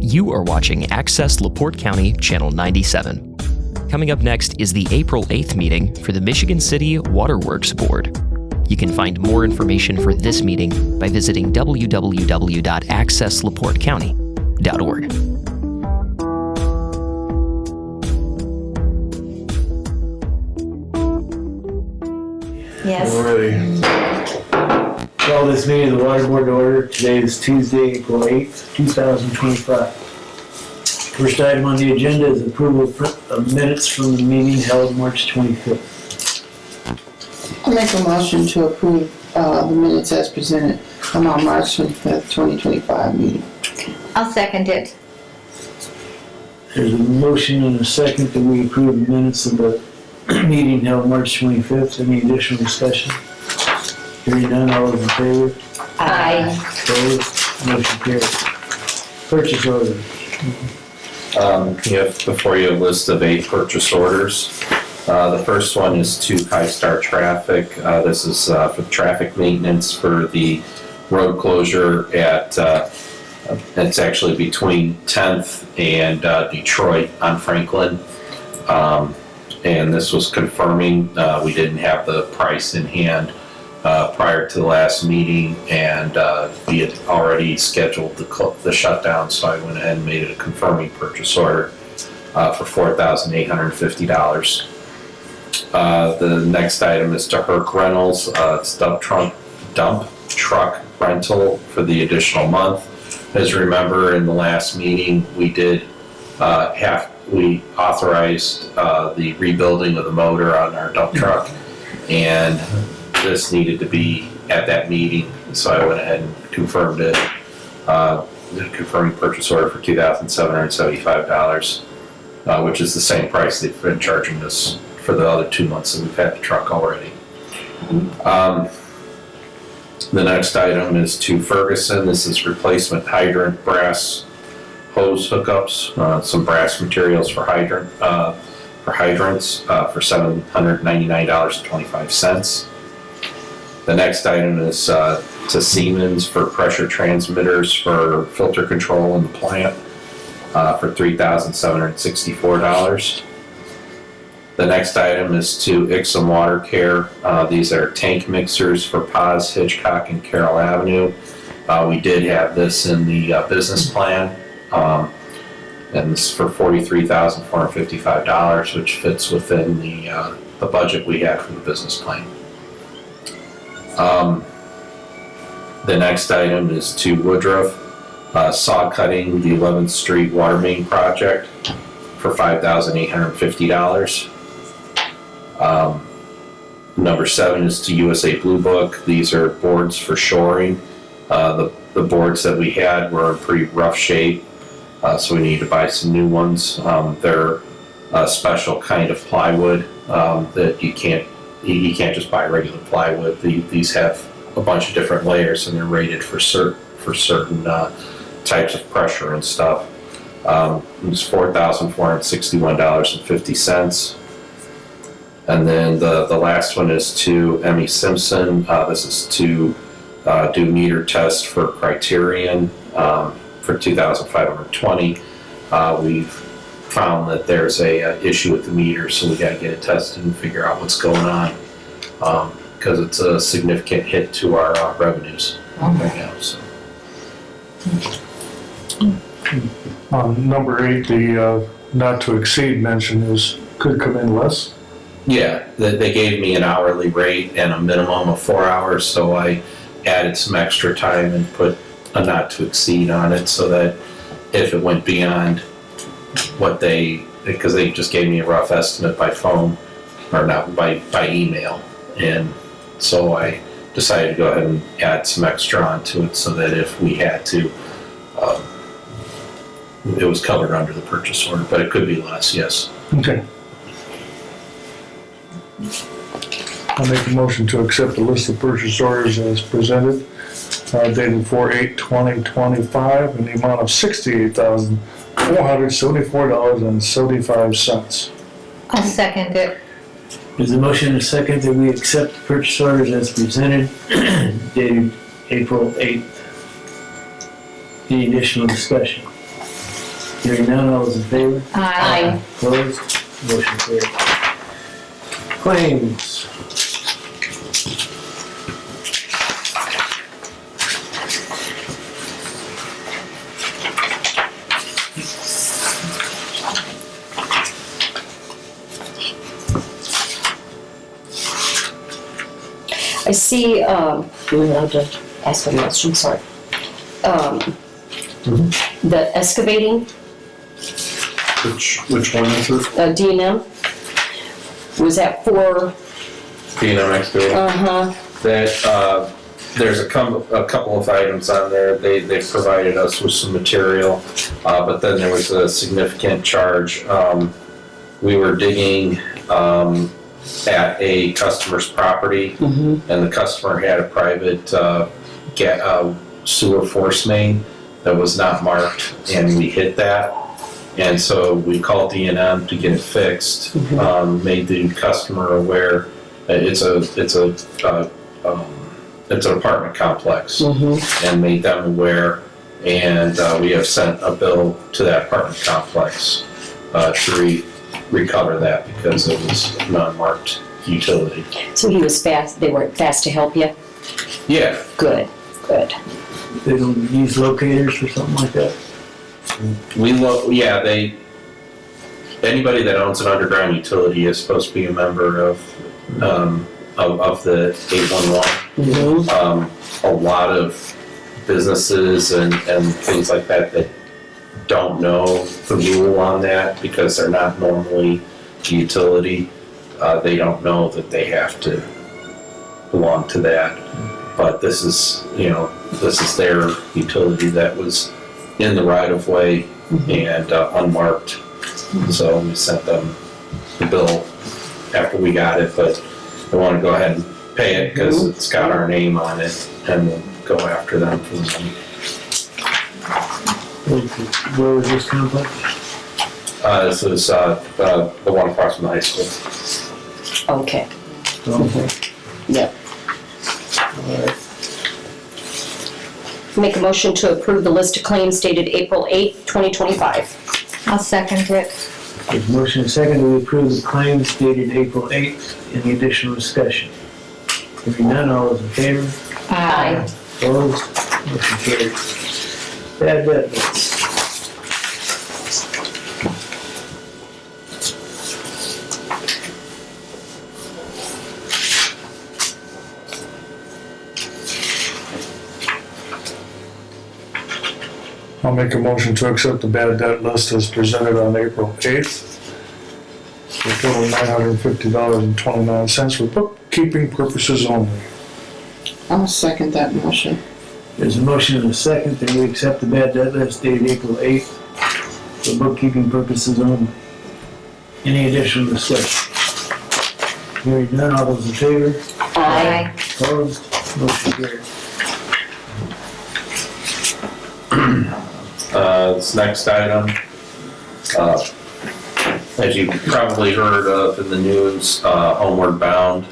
You are watching Access LaPorte County, Channel 97. Coming up next is the April 8th meeting for the Michigan City Waterworks Board. You can find more information for this meeting by visiting www.accesslaportecounty.org. Yes. Alrighty. Call this meeting of the Water Board to order. Today is Tuesday, April 8th, 2025. First item on the agenda is approval of minutes from the meeting held March 25th. I'll make a motion to approve the minutes as presented on our March 25th, 2025 meeting. I'll second it. There's a motion and a second that we approve the minutes of the meeting held March 25th. Any additional discussion? Hearing none, all those in favor? Aye. Opposed? Motion carries. Purchase orders. You have before you a list of 8 purchase orders. The first one is to High Star Traffic. This is for traffic maintenance for the road closure at, it's actually between 10th and Detroit on Franklin. And this was confirming, we didn't have the price in hand prior to the last meeting, and we had already scheduled the shutdown, so I went ahead and made it a confirming purchase order for $4,850. The next item is to Herc Rentals. It's dump truck rental for the additional month. As you remember, in the last meeting, we did we authorized the rebuilding of the motor on our dump truck, and this needed to be at that meeting, so I went ahead and confirmed it. Confirming purchase order for $2,775, which is the same price they've been charging us for the other 2 months that we've had the truck already. The next item is to Ferguson. This is replacement hydrant brass hose hookups, some brass materials for hydrants for $799.25. The next item is to Siemens for pressure transmitters for filter control in the plant for $3,764. The next item is to Ixom Water Care. These are tank mixers for Paz, Hitchcock, and Carroll Avenue. We did have this in the business plan, and this is for $43,455, which fits within the budget we had for the business plan. The next item is to Woodruff, saw cutting the 11th Street water main project for $5,850. Number 7 is to USA Blue Book. These are boards for shoring. The boards that we had were in pretty rough shape, so we need to buy some new ones. They're a special kind of plywood that you can't just buy regular plywood. These have a bunch of different layers, and they're rated for certain types of pressure and stuff. It's $4,461.50. And then the last one is to Emmy Simpson. This is to do meter tests for Criterion for $2,520. We've found that there's a issue with the meter, so we got to get it tested and figure out what's going on, because it's a significant hit to our revenues right now. So. Number 8, the not to exceed mention could come in less. Yeah, they gave me an hourly rate and a minimum of 4 hours, so I added some extra time and put a not to exceed on it, so that if it went beyond what because they just gave me a rough estimate by phone, or not by email, and so I decided to go ahead and add some extra onto it, so that if we had to, it was covered under the purchase order, but it could be less, yes. Okay. I'll make a motion to accept the list of purchase orders as presented, dated 4/8/2025, in the amount of $68,474.75. I'll second it. There's a motion and a second that we accept the purchase orders as presented, dated April 8th. Any additional discussion? Hearing none, all those in favor? Aye. Opposed? Motion carried. Claims. I see, I'm allowed to ask a question, sorry. The excavating, Which one is it? D&M, was that for, B&M excavating. That, there's a couple of items on there. They provided us with some material, but then there was a significant charge. We were digging, at a customer's property, and the customer had a private, sewer force main that was not marked, and we hit that. And so we called D&M to get it fixed, made the customer aware that it's an apartment complex, and made them aware. And we have sent a bill to that apartment complex to recover that because it was non-marked utility. so he was fast, they were fast to help you? Yeah, Good. They don't use locators or something like that? anybody that owns an underground utility is supposed to be a member of the 811. A lot of businesses and things like that don't know the rule on that because they're not normally a utility. They don't know that they have to belong to that. But this is their utility that was in the right of way and unmarked. So we sent them the bill after we got it, but they want to go ahead and pay it because it's got our name on it, and we'll go after them for the money. Where was this complex? This is the one across from the high school. Okay, Okay. yep. Make a motion to approve the list of claims dated April 8th, 2025. I'll second it. There's a motion and second to approve the claims dated April 8th. Any additional discussion? Hearing none, all those in favor? Aye. Opposed? Motion carried. Bad debt bills. I'll make a motion to accept the bad debt list as presented on April 8th. For a total of $950.29 for bookkeeping purposes only. I'll second that motion. There's a motion and a second that we accept the bad debt list dated April 8th for bookkeeping purposes only. Any additional discussion? Hearing none, all those in favor? Aye. Opposed? Motion carried. This next item, as you probably heard of in the news, Homeward Bound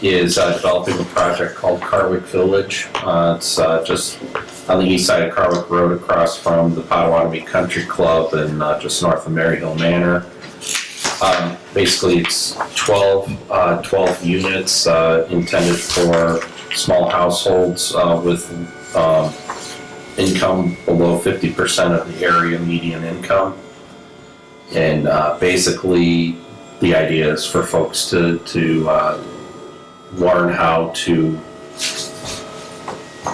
is developing a project called Carwick Village. It's just on the east side of Carwick Road across from the Potawatomi Country Club and just north of Maryhill Manor. Basically, it's 12 units intended for small households with income below 50% of the area median income. And basically, the idea is for folks to learn how to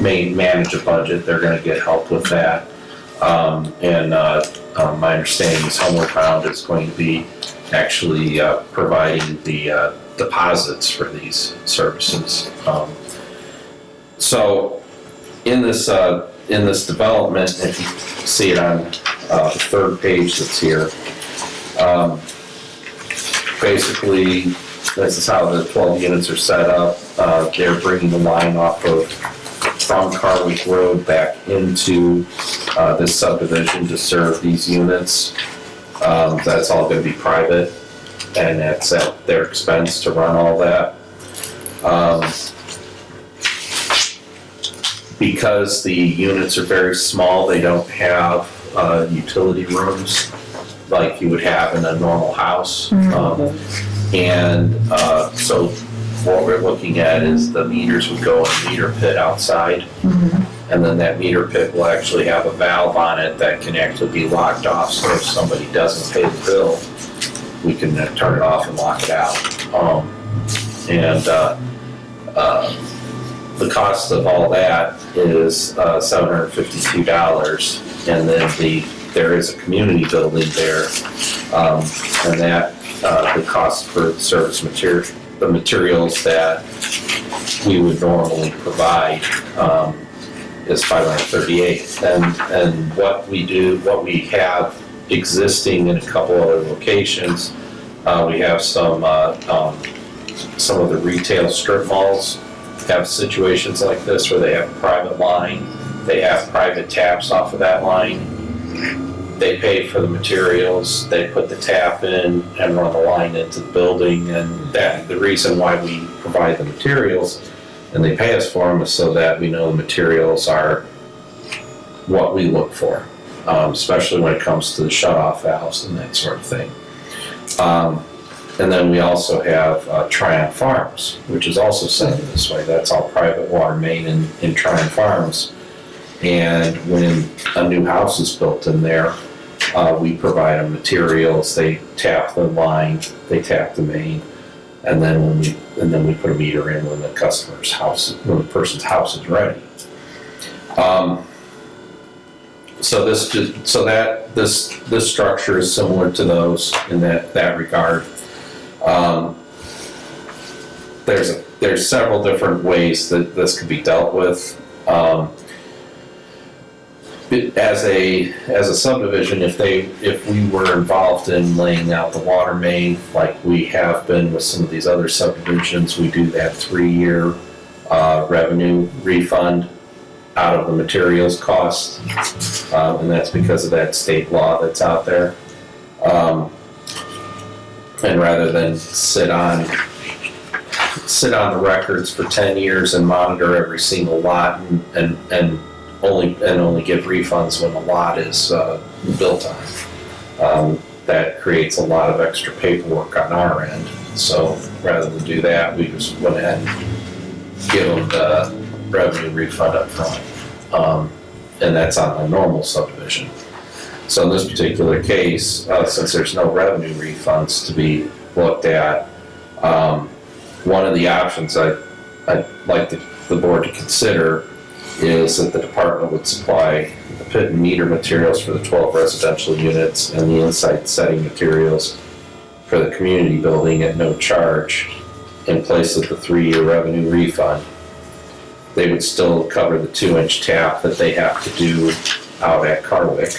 manage a budget. They're going to get help with that. My understanding is Homeward Bound is going to be actually providing the deposits for these services. So in this development, if you see it on the third page that's here, basically this is how the 12 units are set up. They're bringing the line off of from Carwick Road back into this subdivision to serve these units. That's all going to be private, and that's at their expense to run all that. Because the units are very small, they don't have utility rooms like you would have in a normal house. So what we're looking at is the meters would go in a meter pit outside. And then that meter pit will actually have a valve on it that can actually be locked off, so if somebody doesn't pay the bill, we can turn it off and lock it out. The cost of all that is $752, and then there is a community building there, and that the cost for the service the materials that we would normally provide is $538. And what we have existing in a couple other locations, we have some of the retail strip malls have situations like this where they have a private line, they have private taps off of that line. They pay for the materials, they put the tap in and run the line into the building, and that the reason why we provide the materials and they pay us for them is so that we know the materials are what we look for, especially when it comes to the shut-off valves and that sort of thing. And then we also have Tryon Farms, which is also set in this way. That's all private water main in Tryon Farms. And when a new house is built in there, we provide them materials. They tap the line, they tap the main, and then we put a meter in when the person's house is ready. So this structure is similar to those in that regard. There's several different ways that this could be dealt with. As a subdivision, if we were involved in laying out the water main, like we have been with some of these other subdivisions, we do that 3-year revenue refund out of the materials cost, and that's because of that state law that's out there. And rather than sit on the records for 10 years and monitor every single lot and only give refunds when the lot is built on. That creates a lot of extra paperwork on our end. So rather than do that, we just went ahead and give them the revenue refund up front. And that's on a normal subdivision. So in this particular case, since there's no revenue refunds to be looked at, one of the options I'd like the board to consider is that the department would supply the pit and meter materials for the 12 residential units and the inside setting materials for the community building at no charge in place of the 3-year revenue refund. They would still cover the 2-inch tap that they have to do out at Carwick.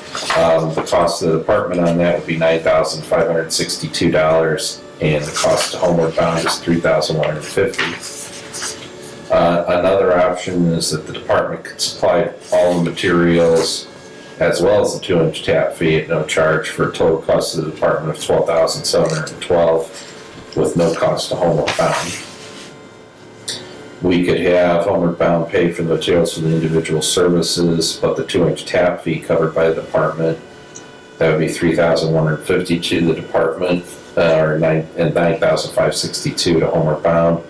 The cost of the department on that would be $9,562, and the cost to Homeward Bound is $3,150. Another option is that the department could supply all the materials as well as the 2-inch tap fee at no charge for a total cost to the department of $12,712 with no cost to Homeward Bound. We could have Homeward Bound pay for the materials for the individual services, but the 2-inch tap fee covered by the department, that would be $3,150 to the department, and $9,562 to Homeward Bound.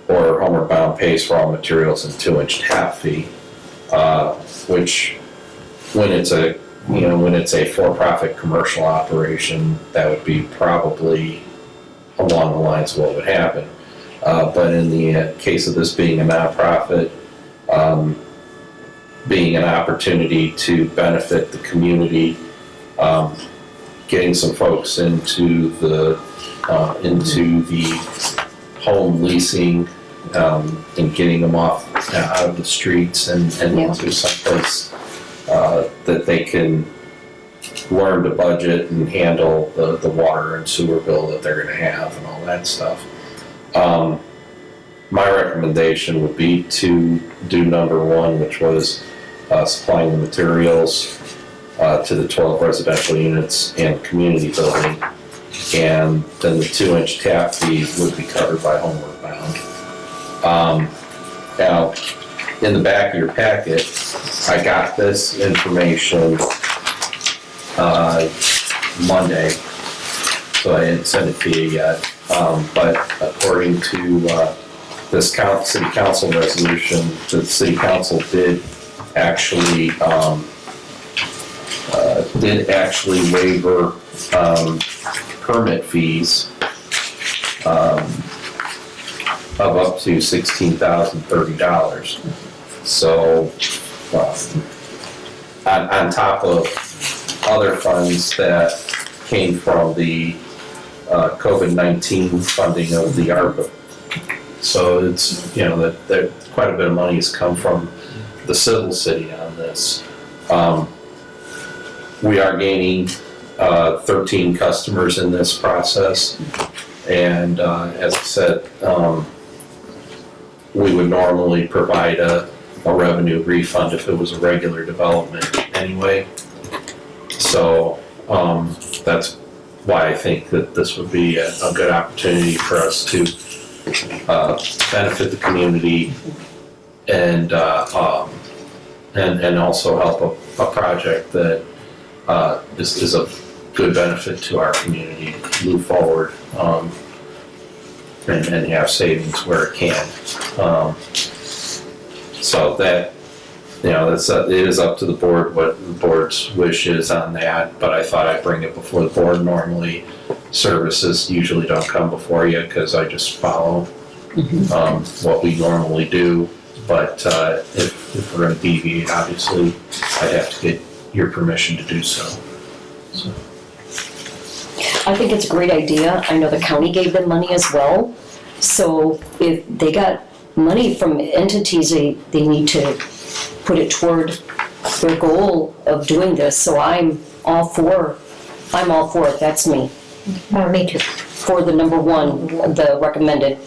Or Homeward Bound pays for all materials and 2-inch tap fee, which when it's a for-profit commercial operation, that would be probably along the lines of what would happen. But in the case of this being a nonprofit, being an opportunity to benefit the community, getting some folks into the home leasing, and getting them out of the streets and into someplace that they can learn to budget and handle the water and sewer bill that they're going to have and all that stuff. My recommendation would be to do number 1, which was supplying the materials to the 12 residential units and community building, and then the 2-inch tap fee would be covered by Homeward Bound. Now, in the back of your packet, I got this information Monday, so I didn't send it to you yet. But according to this city council resolution, the city council did actually waiver permit fees of up to $16,030. So on top of other funds that came from the COVID-19 funding of the ARPA. So it's, that quite a bit of money has come from the civil city on this. We are gaining 13 customers in this process. And as I said, we would normally provide a revenue refund if it was a regular development anyway. So that's why I think that this would be a good opportunity for us to benefit the community and also help a project that is of good benefit to our community move forward and have savings where it can. So that, it is up to the board what the board's wish is on that, but I thought I'd bring it before the board. Normally, services usually don't come before you because I just follow what we normally do, but if we're going to deviate, obviously, I'd have to get your permission to do so. I think it's a great idea. I know the county gave them money as well. So if they got money from entities, they need to put it toward their goal of doing this. So I'm all for it. That's me. Oh, me too. For the number one, the recommended.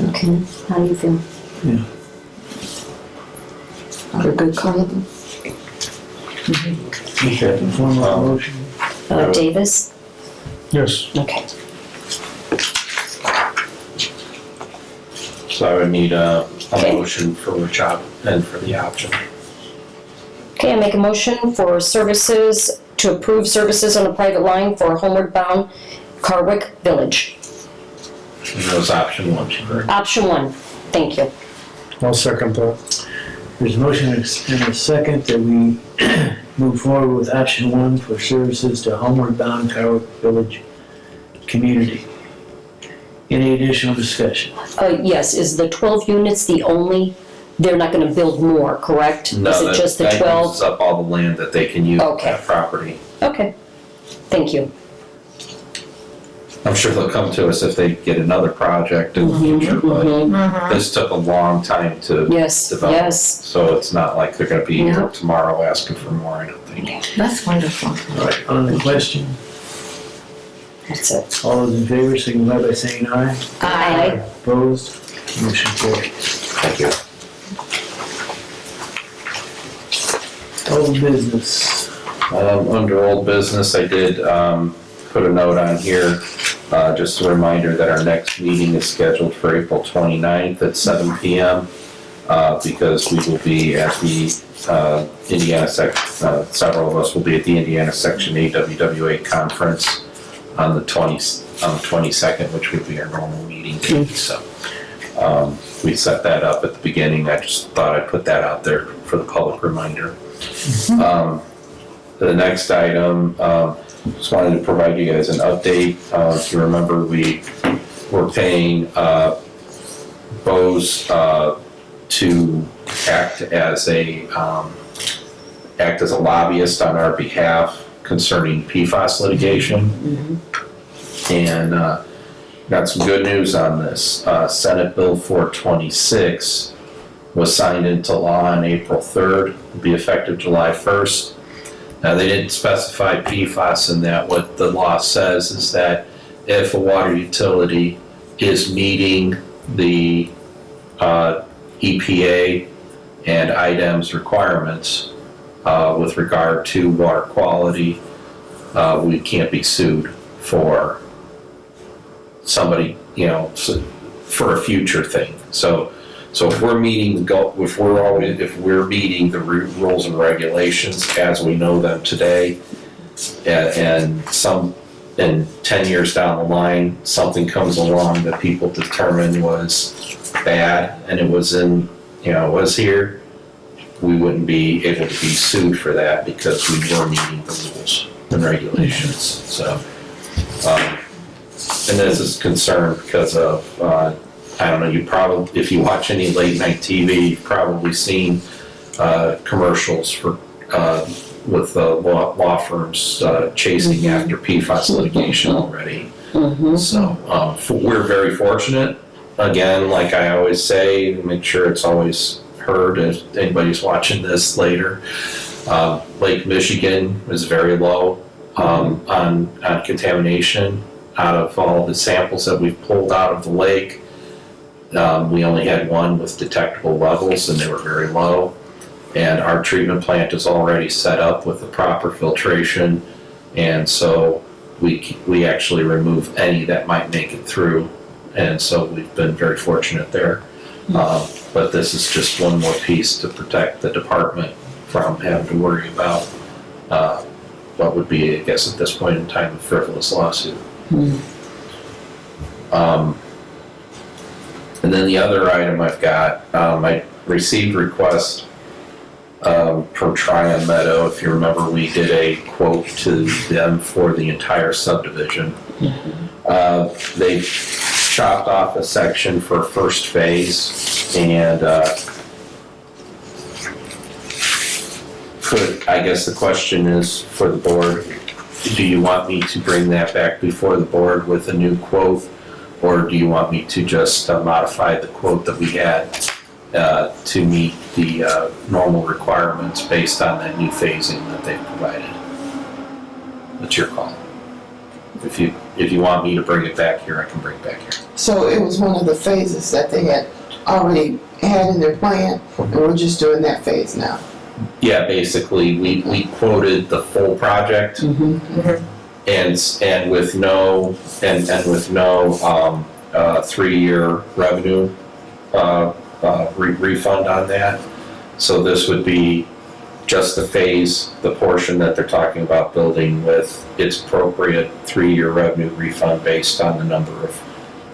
Okay, how do you feel? Yeah. You're good, Carla? Okay, formal motion. Davis? Yes. Okay. So I would need a motion for the job and for the option. Okay, I make a motion for services, to approve services on a private line for Homeward Bound Carwick Village. And those option ones, correct? Option one, thank you. I'll second that. There's a motion and a second that we move forward with option one for services to Homeward Bound Carwick Village community. Any additional discussion? Yes, is the 12 units the only, they're not gonna build more, correct? No, Is it just the that 12? uses up all the land that they can use on Okay. that property. Okay, thank you. I'm sure they'll come to us if they get another project in the future, but this took a long time to Yes, develop. yes. So it's not like they're gonna be here Yep. tomorrow asking for more, I don't think. That's wonderful. All right, on the question, That's it. all those in favor signify by saying aye. Aye. Opposed? Motion carried. Thank you. Old business. Under old business, I did put a note on here, just a reminder that our next meeting is scheduled for April 29th at 7 p.m. Because we will be at the Indiana several of us will be at the Indiana Section 8 WWA conference on the 22nd, which would be our normal meeting date. So we set that up at the beginning. I just thought I'd put that out there for the public reminder. The next item, just wanted to provide you guys an update. If you remember, we were paying Bose to act as a lobbyist on our behalf concerning PFAS litigation. And got some good news on this. Senate Bill 426 was signed into law on April 3rd, will be effective July 1st. Now, they didn't specify PFAS in that. What the law says is that if a water utility is meeting the EPA and IDEM's requirements with regard to water quality, we can't be sued for somebody, for a future thing. So So if we're meeting if we're meeting the rules and regulations as we know them today, and 10 years down the line, something comes along that people determine was bad and it was was here, we wouldn't be able to be sued for that because we were meeting the rules and regulations. So, and this is concerned because of, I don't know, you probably, if you watch any late night TV, you've probably seen commercials for with law firms chasing after PFAS litigation already. So we're very fortunate. Again, like I always say, make sure it's always heard if anybody's watching this later. Lake Michigan is very low on contamination. Out of all the samples that we've pulled out of the lake, we only had one with detectable levels, and they were very low. And our treatment plant is already set up with the proper filtration, and so we actually remove any that might make it through, and so we've been very fortunate there. But this is just one more piece to protect the department from having to worry about what would be, I guess at this point in time, a frivolous lawsuit. And then the other item I've got, I received requests from Tryon Meadow. If you remember, we did a quote to them for the entire subdivision. They chopped off a section for first phase, and I guess the question is for the board, do you want me to bring that back before the board with a new quote, or do you want me to just modify the quote that we had to meet the normal requirements based on that new phasing that they provided? It's your call. If you want me to bring it back here, I can bring it back here. So it was one of the phases that they had already had in their plan, and we're just doing that phase now. Yeah, basically, we quoted the full project, and with no 3-year revenue refund on that. So this would be just the phase, the portion that they're talking about building with its appropriate 3-year revenue refund based on the number of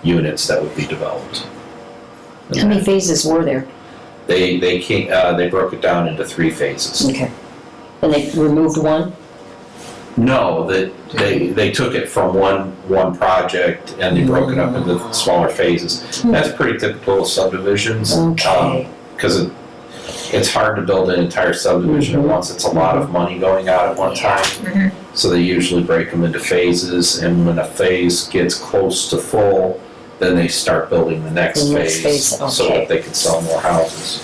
units that would be developed. How many phases were there? They broke it down into 3 phases. Okay. And they removed one? No, they took it from one project and they broke it up into smaller phases. That's pretty typical of subdivisions. Okay. Because it's hard to build an entire subdivision at once. It's a lot of money going out at one time. So they usually break them into phases, and when a phase gets close to full, then they start building the next phase so that they can sell more houses.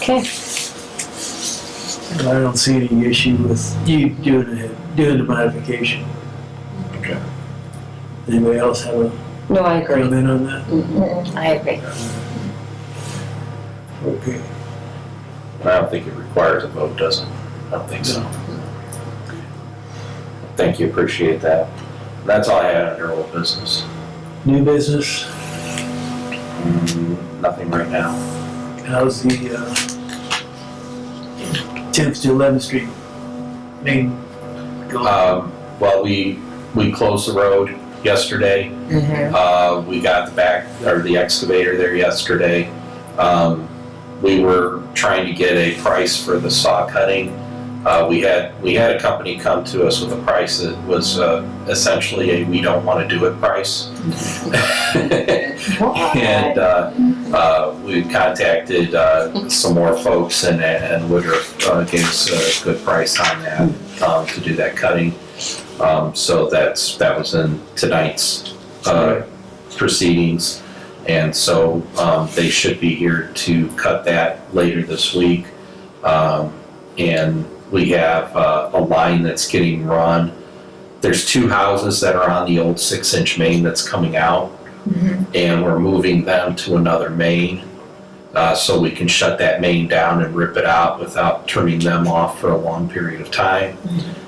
Okay. I don't see any issue with you doing the modification. Okay. Anybody else have a No, I agree. comment on that? I agree. Okay. I don't think it requires a vote, does it? I don't think so. Thank you, appreciate that. That's all I had under old business. New business, Nothing right now. how's the 10th to 11th Street main going? Well, we closed the road yesterday. We got the excavator there yesterday. We were trying to get a price for the saw cutting. We had a company come to us with a price that was essentially a we don't want to do it price. And we contacted some more folks, and Woodruff gave us a good price on that to do that cutting. So that was in tonight's proceedings, and so they should be here to cut that later this week. And we have a line that's getting run. There's 2 houses that are on the old 6-inch main that's coming out, and we're moving them to another main so we can shut that main down and rip it out without turning them off for a long period of time,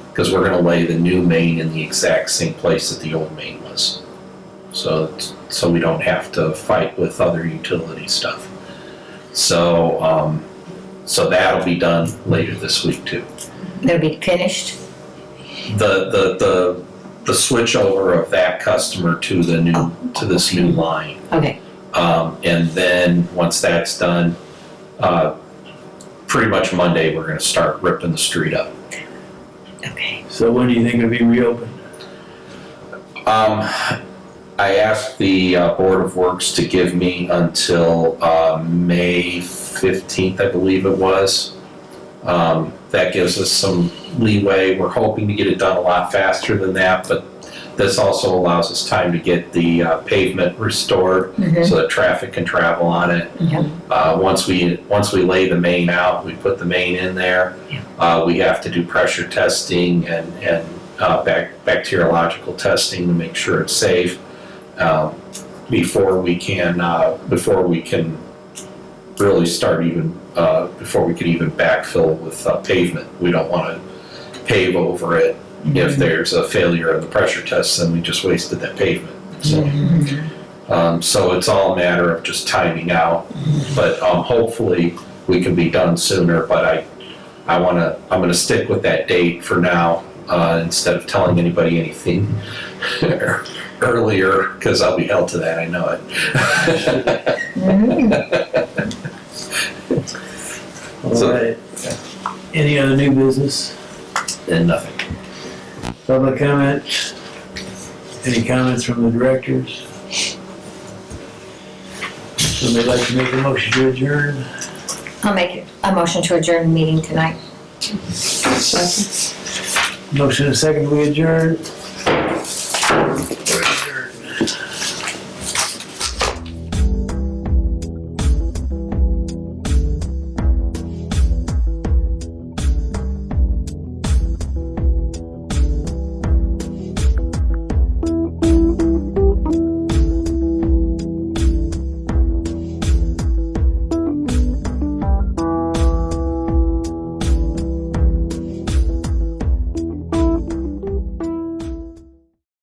because we're going to lay the new main in the exact same place that the old main was. so we don't have to fight with other utility stuff. So, so that'll be done later this week too. They'll be finished. The switch over of that customer to this new line. Okay. And then once that's done, pretty much Monday, we're gonna start ripping the street up. Okay. So when do you think it'll be reopened? I asked the Board of Works to give me until May 15th, I believe it was. That gives us some leeway. We're hoping to get it done a lot faster than that, but this also allows us time to get the pavement restored so that traffic can travel on it. Once we lay the main out, we put the main in there. We have to do pressure testing and bacteriological testing to make sure it's safe before we can really start before we can even backfill with pavement. We don't want to pave over it. If there's a failure of the pressure test, then we just wasted that pavement. So it's all a matter of just timing out. But hopefully we can be done sooner. But I'm gonna stick with that date for now instead of telling anybody anything earlier, because I'll be held to that. I know it. All right. Any other new business? And nothing. Public comment? Any comments from the directors? Somebody like to make a motion to adjourn? I'll make a motion to adjourn the meeting tonight. Second. Motion and second, we adjourn.